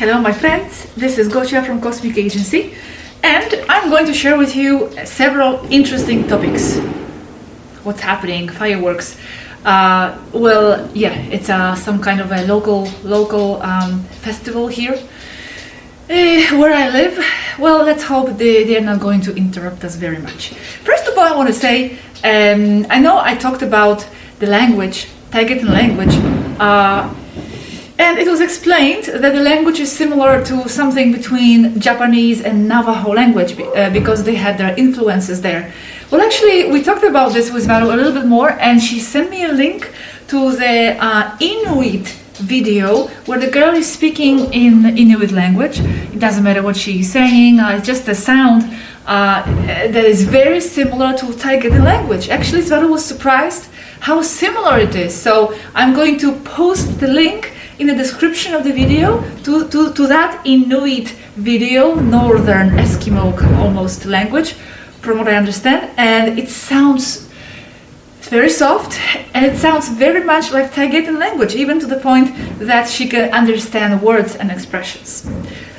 Hello my friends, this is Gocha from Cosmic Agency and I'm going to share with you several interesting topics. What's happening, fireworks. It's some kind of a local festival here where I live. Well, let's hope they're not going to interrupt us very much. First of all, I want to say, I know I talked about the language, TAYGETAN language, and it was explained that the language is similar to something between Japanese and Navajo language because they had their influences there. Well, actually, we talked about this with Varu a little bit more, and she sent me a link to the Inuit video where the girl is speaking in Inuit language. It doesn't matter what she's saying, it's just a sound that is very similar to TAYGETAN language. Actually, Varu was surprised how similar it is. So I'm going to post the link in the description of the video to that Inuit video, northern Eskimo almost language, from what I understand, and it sounds very soft and it sounds very much like TAYGETAN language, even to the point that she can understand words and expressions.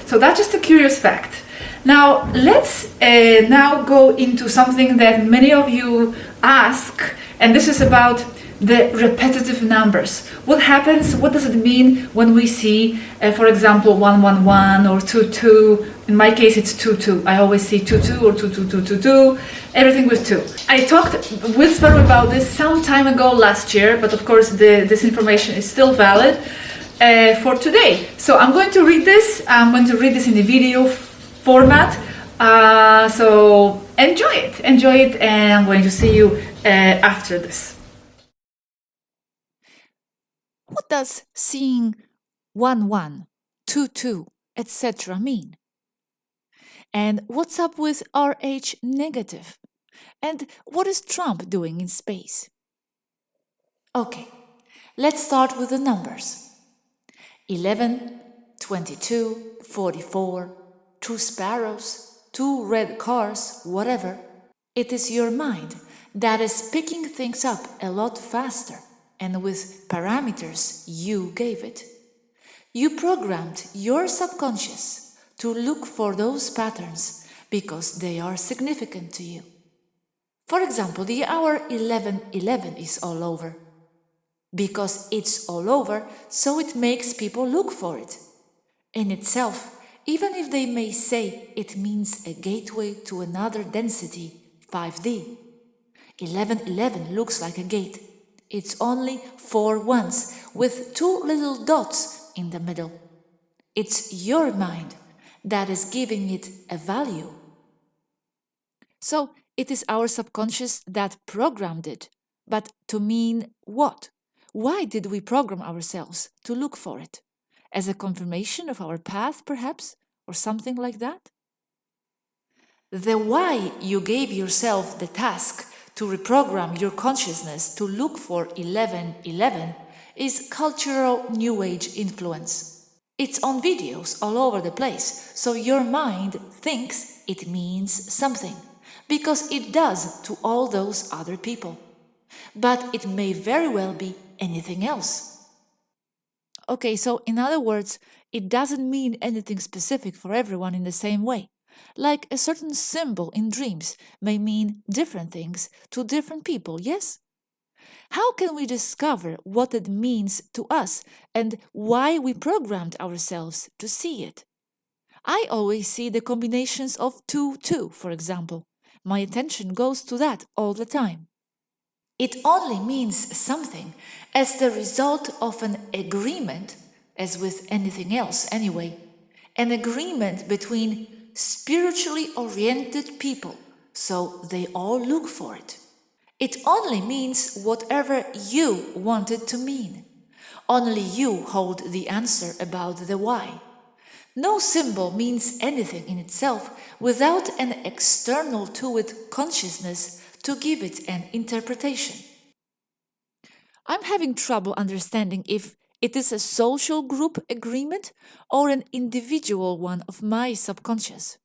So that's just a curious fact. Now let's now go into something that many of you ask, and this is about the repetitive numbers. What happens, what does it mean when we see, for example, 111 or 22? In my case, it's 22. I always see 22 or 22222, everything with 2. I talked with Varu about this some time ago last year, but of course this information is still valid for today. So I'm going to read this. I'm going to read this in the video format. So enjoy it, and I'm going to see you after this. What does seeing 11, 22, etc. mean? And what's up with RH negative? And what is Trump doing in space? Okay, let's start with the numbers. 11, 22, 44, 2 sparrows, 2 red cars, whatever. It is your mind that is picking things up a lot faster and with parameters you gave it. You programmed your subconscious to look for those patterns because they are significant to you. For example, the hour 11:11 is all over. Because it's all over, so it makes people look for it. In itself, even if they may say it means a gateway to another density, 5D. 11:11 looks like a gate. It's only 4 ones with 2 little dots in the middle. It's your mind that is giving it a value. So it is our subconscious that programmed it. But to mean what? Why did we program ourselves to look for it? As a confirmation of our path, perhaps? Or something like that? The why you gave yourself the task to reprogram your consciousness to look for 11:11 is cultural New Age influence. It's on videos all over the place, so your mind thinks it means something, because it does to all those other people. But it may very well be anything else. Okay, so in other words, it doesn't mean anything specific for everyone in the same way. Like a certain symbol in dreams may mean different things to different people, yes? How can we discover what it means to us and why we programmed ourselves to see it? I always see the combinations of 2, for example. My attention goes to that all the time. It only means something as the result of an agreement, as with anything else anyway, an agreement between spiritually oriented people, so they all look for it. It only means whatever you want it to mean. Only you hold the answer about the why. No symbol means anything in itself without an external to it consciousness to give it an interpretation. I'm having trouble understanding if it is a social group agreement or an individual one of my subconscious.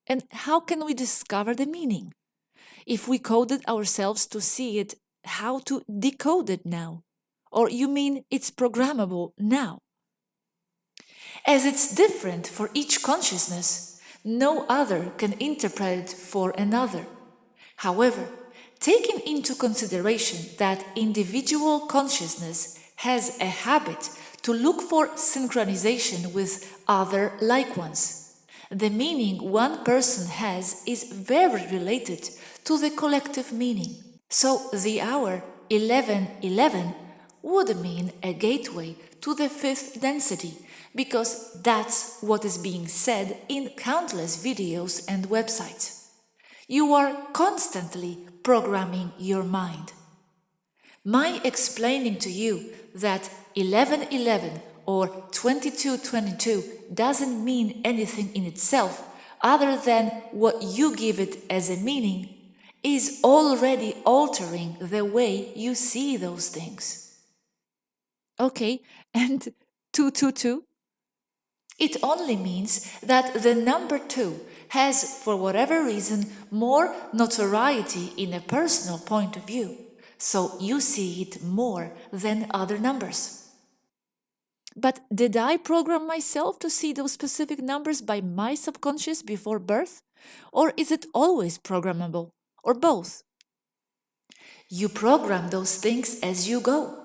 And how can we discover the meaning? If we coded ourselves to see it, how to decode it now? Or you mean it's programmable now? As it's different for each consciousness, no other can interpret it for another. However, taking into consideration that individual consciousness has a habit to look for synchronization with other like ones, the meaning one person has is very related to the collective meaning. So the hour 1111 would mean a gateway to the fifth density, because that's what is being said in countless videos and websites. You are constantly programming your mind. My explaining to you that 1111 or 2222 doesn't mean anything in itself other than what you give it as a meaning is already altering the way you see those things. Okay, and 222? It only means that the number 2 has, for whatever reason, more notoriety in a personal point of view, so you see it more than other numbers. But did I program myself to see those specific numbers by my subconscious before birth? Or is it always programmable? Or both? You program those things as you go.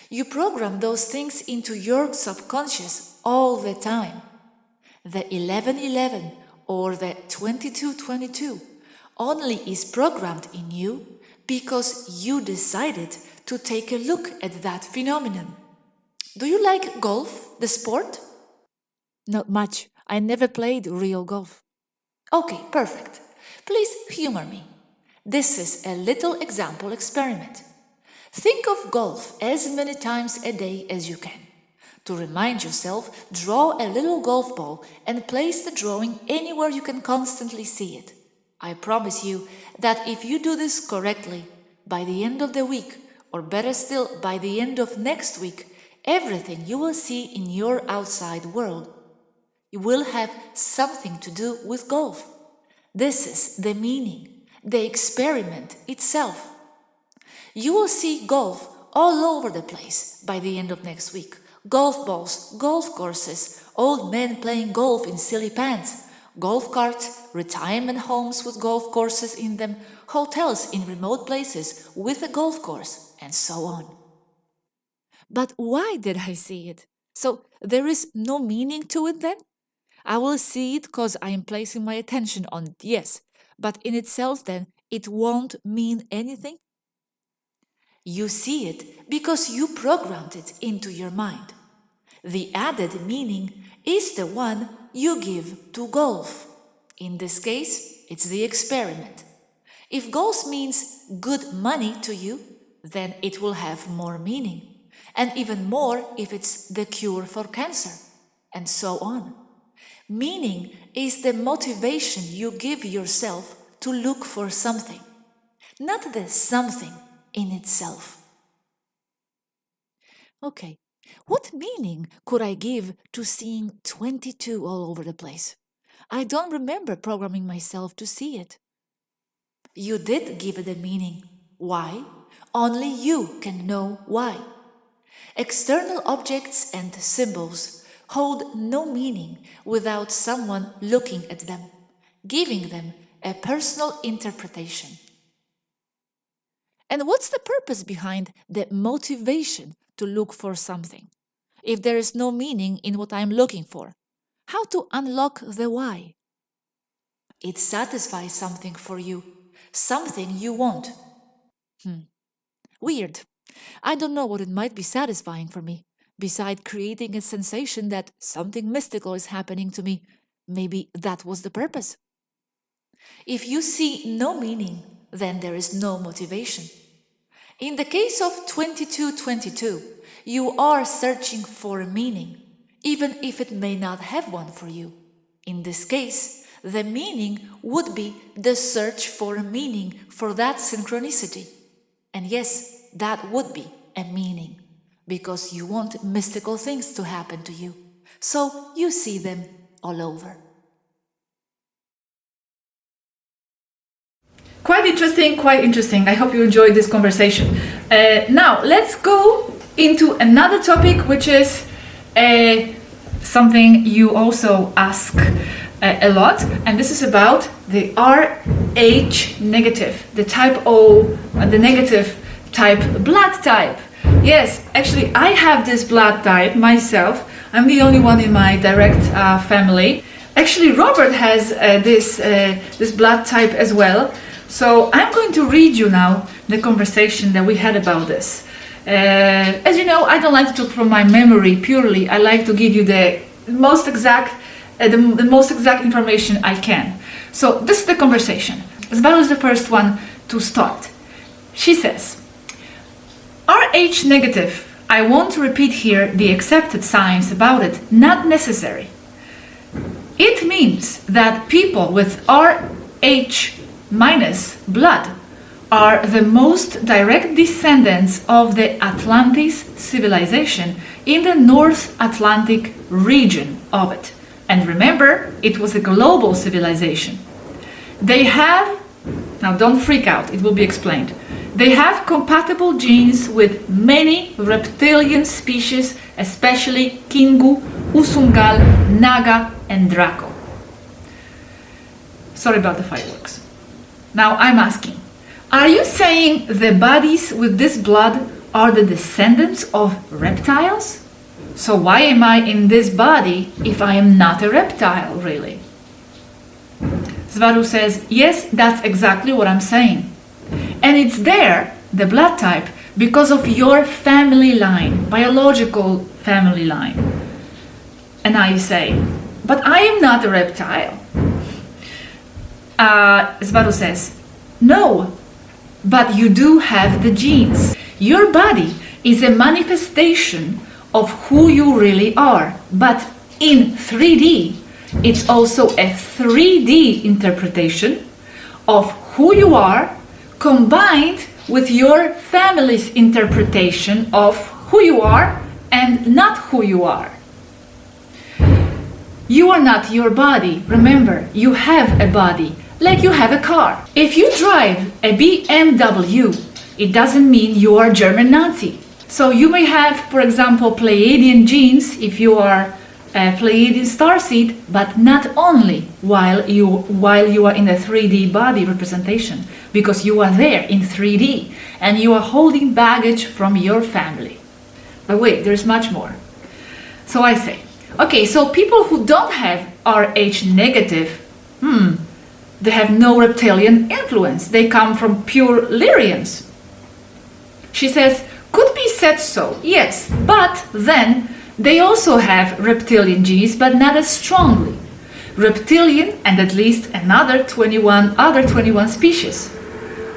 You program those things into your subconscious all the time. The 1111 or the 2222 only is programmed in you because you decided to take a look at that phenomenon. Do you like golf, the sport? Not much. I never played real golf. Okay, perfect. Please humor me. This is a little example experiment. Think of golf as many times a day as you can. To remind yourself, draw a little golf ball and place the drawing anywhere you can constantly see it. I promise you that if you do this correctly, by the end of the week, or better still, by the end of next week, everything you will see in your outside world will have something to do with golf. This is the meaning, the experiment itself. You will see golf all over the place by the end of next week. Golf balls, golf courses, old men playing golf in silly pants, golf carts, retirement homes with golf courses in them, hotels in remote places with a golf course, and so on. But why did I see it? So there is no meaning to it then? I will see it because I am placing my attention on it, yes. But in itself then, it won't mean anything? You see it because you programmed it into your mind. The added meaning is the one you give to golf. In this case, it's the experiment. If golf means good money to you, then it will have more meaning. And even more if it's the cure for cancer, and so on. Meaning is the motivation you give yourself to look for something, not the something in itself. Okay, what meaning could I give to seeing 22 all over the place? I don't remember programming myself to see it. You did give it a meaning. Why? Only you can know why. External objects and symbols hold no meaning without someone looking at them, giving them a personal interpretation. And what's the purpose behind the motivation to look for something? If there is no meaning in what I'm looking for, how to unlock the why? It satisfies something for you, something you want. Weird. I don't know what it might be satisfying for me, beside creating a sensation that something mystical is happening to me. Maybe that was the purpose. If you see no meaning, then there is no motivation. In the case of 2222, you are searching for a meaning, even if it may not have one for you. In this case, the meaning would be the search for a meaning for that synchronicity. And yes, that would be a meaning, because you want mystical things to happen to you, so you see them all over. Quite interesting. I hope you enjoyed this conversation. Now, let's go into another topic, which is something you also ask a lot, and this is about the Rh negative, the type O, the negative type blood type. Yes, actually I have this blood type myself. I'm the only one in my direct family. Actually Robert has this blood type as well. So I'm going to read you now the conversation that we had about this. As you know, I don't like to talk from my memory purely. I like to give you the most exact information I can. So this is the conversation. Isabel is the first one to start. She says, Rh negative. I want to repeat here the accepted science about it, not necessary. It means that people with Rh minus blood are the most direct descendants of the Atlantis civilization in the North Atlantic region of it. And remember, it was a global civilization. They have, now don't freak out, it will be explained. They have compatible genes with many reptilian species, especially Kingu, Usungal, Naga, and Draco. Sorry about the fireworks. Now I'm asking, are you saying the bodies with this blood are the descendants of reptiles? So why am I in this body if I am not a reptile, really? Svaru says, yes, that's exactly what I'm saying. And it's there, the blood type, because of your family line, biological family line. And I say, but I am not a reptile. Svaru says, no, but you do have the genes. Your body is a manifestation of who you really are, but in 3D, it's also a 3D interpretation of who you are combined with your family's interpretation of who you are and not who you are. You are not your body. Remember, you have a body, like you have a car. If you drive a BMW, it doesn't mean you are German Nazi. So you may have, for example, Pleiadian genes if you are a Pleiadian starseed, but not only while you are in a 3D body representation, because you are there in 3D and you are holding baggage from your family. But wait, there's much more. So I say, okay, so people who don't have Rh negative, they have no reptilian influence. They come from pure Lyrians. She says, could be said so, yes, but then they also have reptilian genes, but not as strongly. Reptilian and at least another 21 species.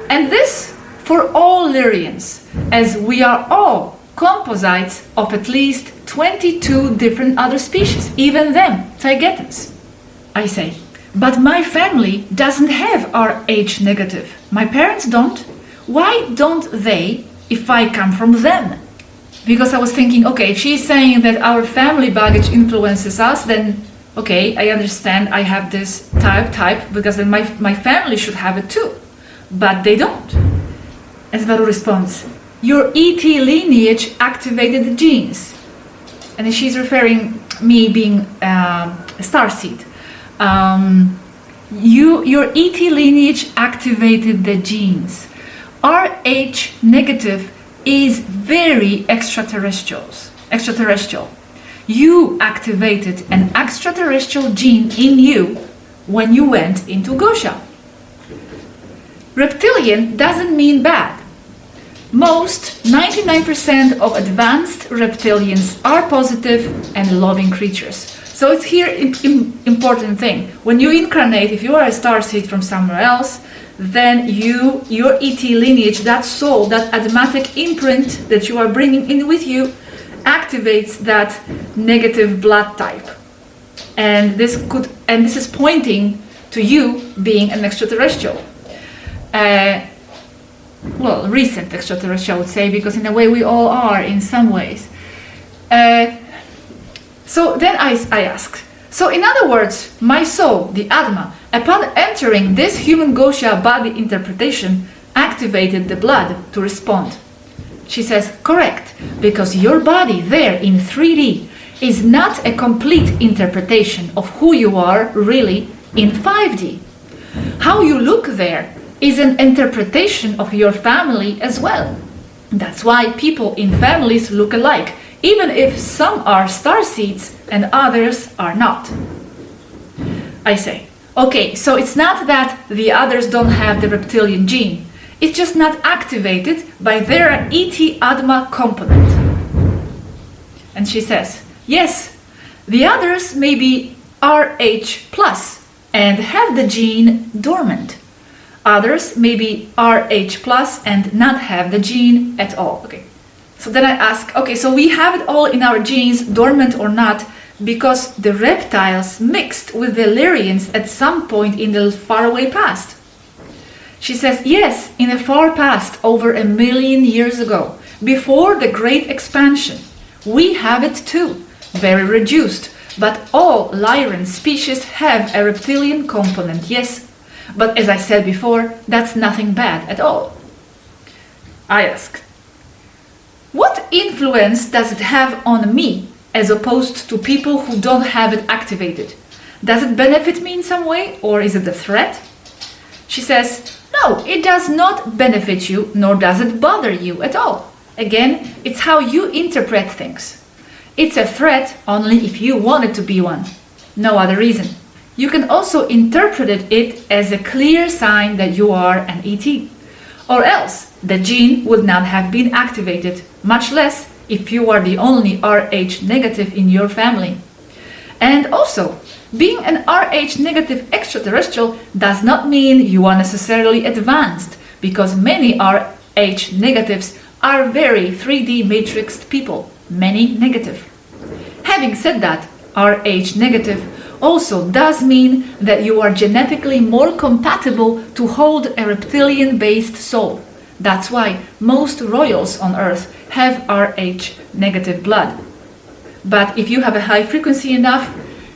And this for all Lyrians, as we are all composites of at least 22 different other species, even them, TAYGETANs. I say, but my family doesn't have Rh negative. My parents don't. Why don't they if I come from them? Because I was thinking, okay, if she's saying that our family baggage influences us, then okay, I understand I have this type, because then my family should have it too. But they don't. And Svaru responds, your ET lineage activated the genes. And she's referring me being a starseed. Your ET lineage activated the genes. Rh negative is very extraterrestrial. You activated an extraterrestrial gene in you when you went into Gosha. Reptilian doesn't mean bad. Most, 99% of advanced reptilians are positive and loving creatures. So it's here important thing. When you incarnate, if you are a starseed from somewhere else, then your ET lineage, that soul, that Adamatic imprint that you are bringing in with you, activates that negative blood type. And this is pointing to you being an extraterrestrial. Well, recent extraterrestrial, I would say, because in a way we all are in some ways. So then I asked, so in other words, my soul, the Atma, upon entering this human Gosha body interpretation, activated the blood to respond. She says, correct, because your body there in 3D is not a complete interpretation of who you are really in 5D. How you look there is an interpretation of your family as well. That's why people in families look alike, even if some are starseeds and others are not. I say, okay, so it's not that the others don't have the reptilian gene. It's just not activated by their ET ADMA component. And she says, yes, the others may be RH plus and have the gene dormant. Others may be RH plus and not have the gene at all. Okay. So then I ask, okay, so we have it all in our genes, dormant or not, because the reptiles mixed with the Illyrians at some point in the faraway past. She says, yes, in the far past, over 1 million years ago, before the Great Expansion, we have it too, very reduced, but all Lyran species have a reptilian component, yes. But as I said before, that's nothing bad at all. I asked, what influence does it have on me as opposed to people who don't have it activated? Does it benefit me in some way, or is it a threat? She says, no, it does not benefit you, nor does it bother you at all. Again, it's how you interpret things. It's a threat only if you want it to be one. No other reason. You can also interpret it as a clear sign that you are an ET. Or else, the gene would not have been activated, much less if you are the only Rh negative in your family. And also, being an Rh negative extraterrestrial does not mean you are necessarily advanced, because many Rh negatives are very 3D matrixed people, many negative. Having said that, Rh negative also does mean that you are genetically more compatible to hold a reptilian-based soul. That's why most royals on Earth have Rh negative blood. But if you have a high frequency enough,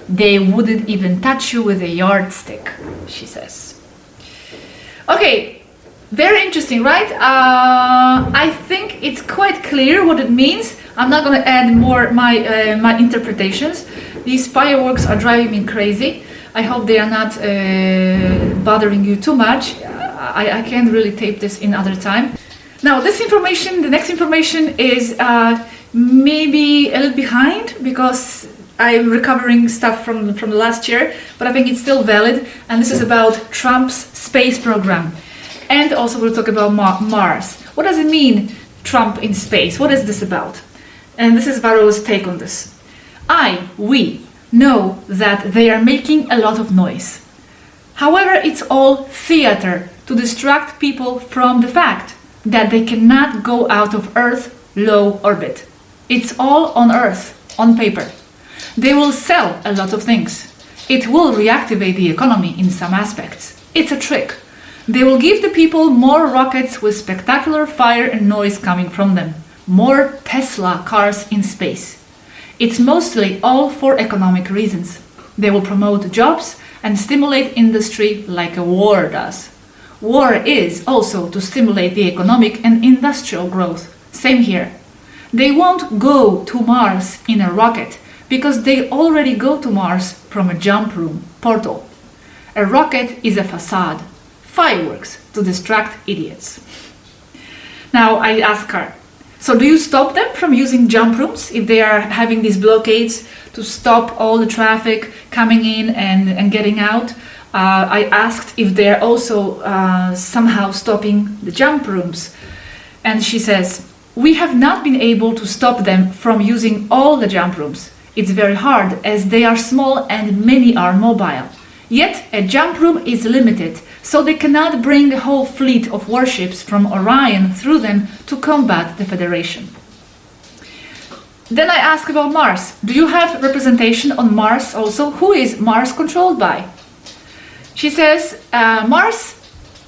they wouldn't even touch you with a yardstick, she says. Okay, very interesting, right? I think it's quite clear what it means. I'm not going to add more my interpretations. These fireworks are driving me crazy. I hope they are not bothering you too much. I can't really tape this in other time. Now, this information, the next information is maybe a little behind because I'm recovering stuff from the last year, but I think it's still valid. And this is about Trump's space program. And also we'll talk about Mars. What does it mean, Trump in space? What is this about? And this is Varro's take on this. We know that they are making a lot of noise. However, it's all theater to distract people from the fact that they cannot go out of Earth's low orbit. It's all on Earth, on paper. They will sell a lot of things. It will reactivate the economy in some aspects. It's a trick. They will give the people more rockets with spectacular fire and noise coming from them. More Tesla cars in space. It's mostly all for economic reasons. They will promote jobs and stimulate industry like a war does. War is also to stimulate the economic and industrial growth. Same here. They won't go to Mars in a rocket because they already go to Mars from a jump room, portal. A rocket is a facade, fireworks to distract idiots. Now I ask her, so do you stop them from using jump rooms if they are having these blockades to stop all the traffic coming in and getting out? I asked if they're also somehow stopping the jump rooms. And she says, we have not been able to stop them from using all the jump rooms. It's very hard as they are small and many are mobile. Yet a jump room is limited, so they cannot bring a whole fleet of warships from Orion through them to combat the Federation. Then I ask about Mars. Do you have representation on Mars also? Who is Mars controlled by? She says Mars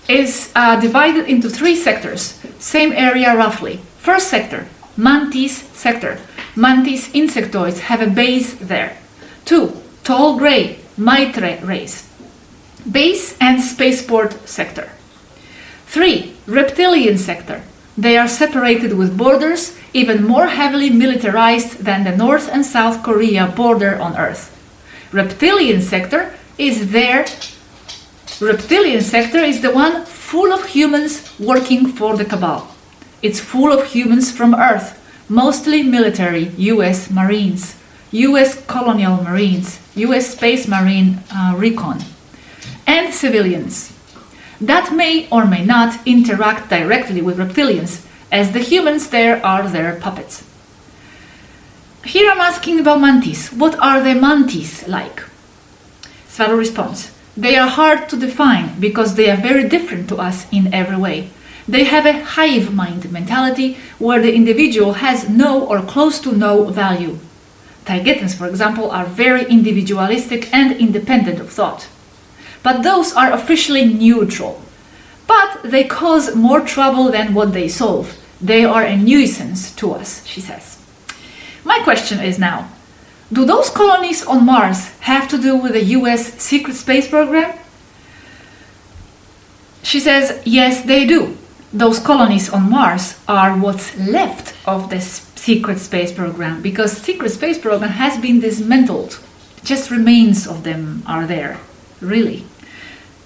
is divided into 3 sectors, same area roughly. First sector, Mantis sector. Mantis insectoids have a base there. 2, tall gray, Maitre race. Base and spaceport sector. 3, reptilian sector. They are separated with borders even more heavily militarized than the North and South Korea border on Earth. Reptilian sector is the one full of humans working for the cabal. It's full of humans from Earth, mostly military, US Marines, US colonial Marines, US Space Marine Recon, and civilians that may or may not interact directly with reptilians, as the humans there are their puppets. Here I'm asking about mantis. What are the mantis like? Swaru responds, they are hard to define because they are very different to us in every way. They have a hive mind mentality where the individual has no or close to no value. TAYGETANs, for example, are very individualistic and independent of thought. But those are officially neutral. But they cause more trouble than what they solve. They are a nuisance to us, she says. My question is now, do those colonies on Mars have to do with the US secret space program? She says, yes, they do. Those colonies on Mars are what's left of the secret space program, because secret space program has been dismantled. Just remains of them are there, really.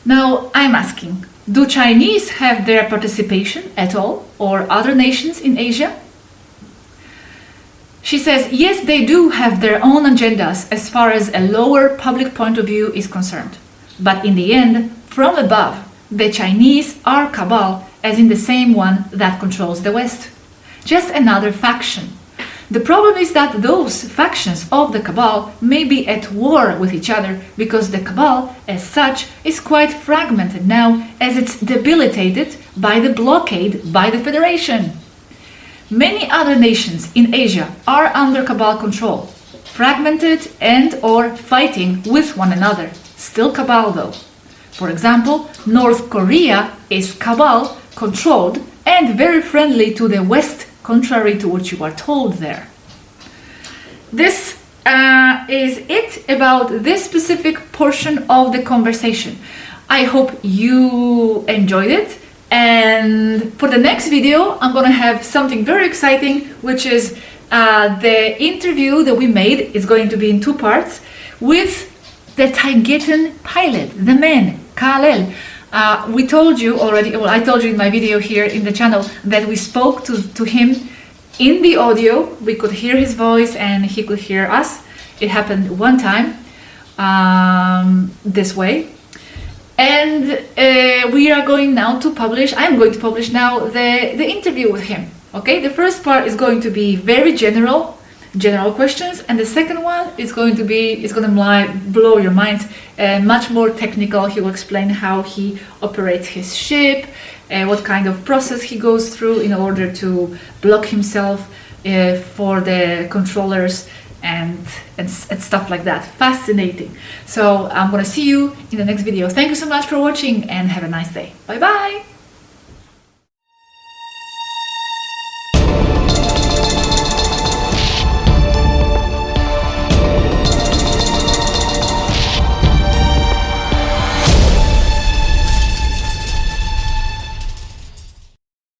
Now I'm asking, do Chinese have their participation at all, or other nations in Asia? She says, yes, they do have their own agendas as far as a lower public point of view is concerned. But in the end, from above, the Chinese are cabal, as in the same one that controls the West. Just another faction. The problem is that those factions of the cabal may be at war with each other because the cabal, as such, is quite fragmented now, as it's debilitated by the blockade by the Federation. Many other nations in Asia are under cabal control, fragmented and or fighting with one another, still cabal though. For example, North Korea is cabal controlled and very friendly to the West, contrary to what you are told there. This is it about this specific portion of the conversation. I hope you enjoyed it, and for the next video I'm gonna have something very exciting, which is the interview that we made. Is going to be in two parts with the TAYGETAN pilot, the man, Kalel. We told you already, well, I told you in my video here in the channel that we spoke to him in the audio. We could hear his voice and he could hear us. It happened one time this way. And we are going now to publish, I'm going to publish now the interview with him. Okay, the first part is going to be very general questions, and the second one is going to blow your mind, much more technical. He will explain how he operates his ship, what kind of process he goes through in order to block himself for the controllers and stuff like that. Fascinating. So I'm gonna see you in the next video. Thank you so much for watching and have a nice day. Bye bye.